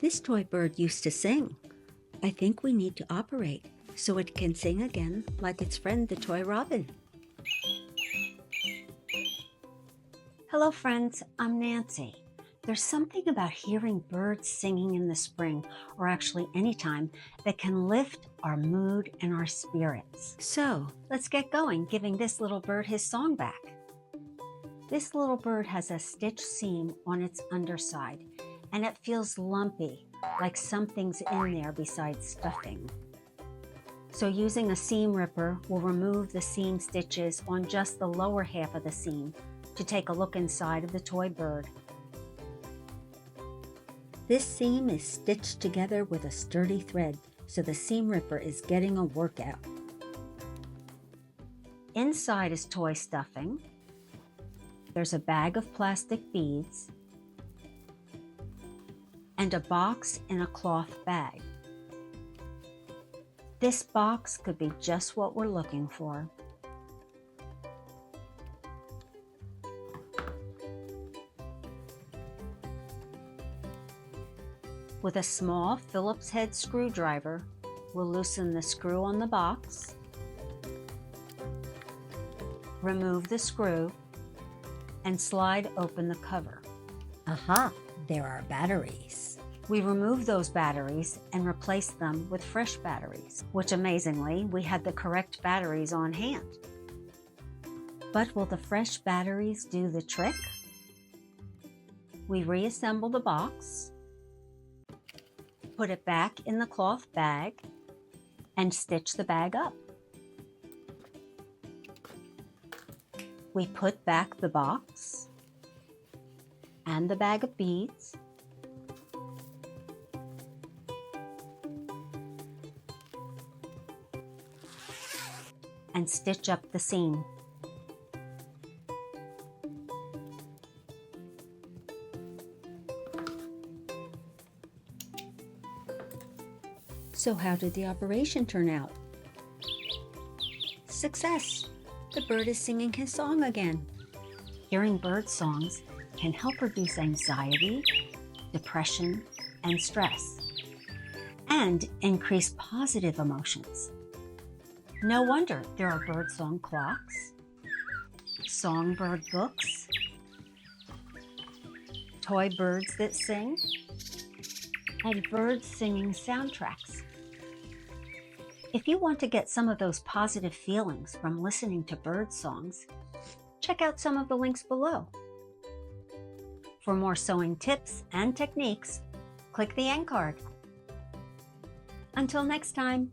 This toy bird used to sing. I think we need to operate so it can sing again like its friend the toy robin. Hello friends, I'm Nancy. There's something about hearing birds singing in the spring, or actually anytime, that can lift our mood and our spirits. So let's get going giving this little bird his song back. This little bird has a stitched seam on its underside, and it feels lumpy, like something's in there besides stuffing. So using a seam ripper, we'll remove the seam stitches on just the lower half of the seam to take a look inside of the toy bird. This seam is stitched together with a sturdy thread, so the seam ripper is getting a workout. Inside is toy stuffing. There's a bag of plastic beads and a box in a cloth bag. This box could be just what we're looking for. With a small Phillips head screwdriver, we'll loosen the screw on the box, remove the screw, and slide open the cover. Aha, there are batteries. We remove those batteries and replace them with fresh batteries, which amazingly, we had the correct batteries on hand. But will the fresh batteries do the trick? We reassemble the box, put it back in the cloth bag, and stitch the bag up. We put back the box and the bag of beads, and stitch up the seam. So how did the operation turn out? Success! The bird is singing his song again. Hearing bird songs can help reduce anxiety, depression, and stress, and increase positive emotions. No wonder there are birdsong clocks, songbird books, toy birds that sing, and bird singing soundtracks. If you want to get some of those positive feelings from listening to bird songs, check out some of the links below. For more sewing tips and techniques, click the end card. Until next time.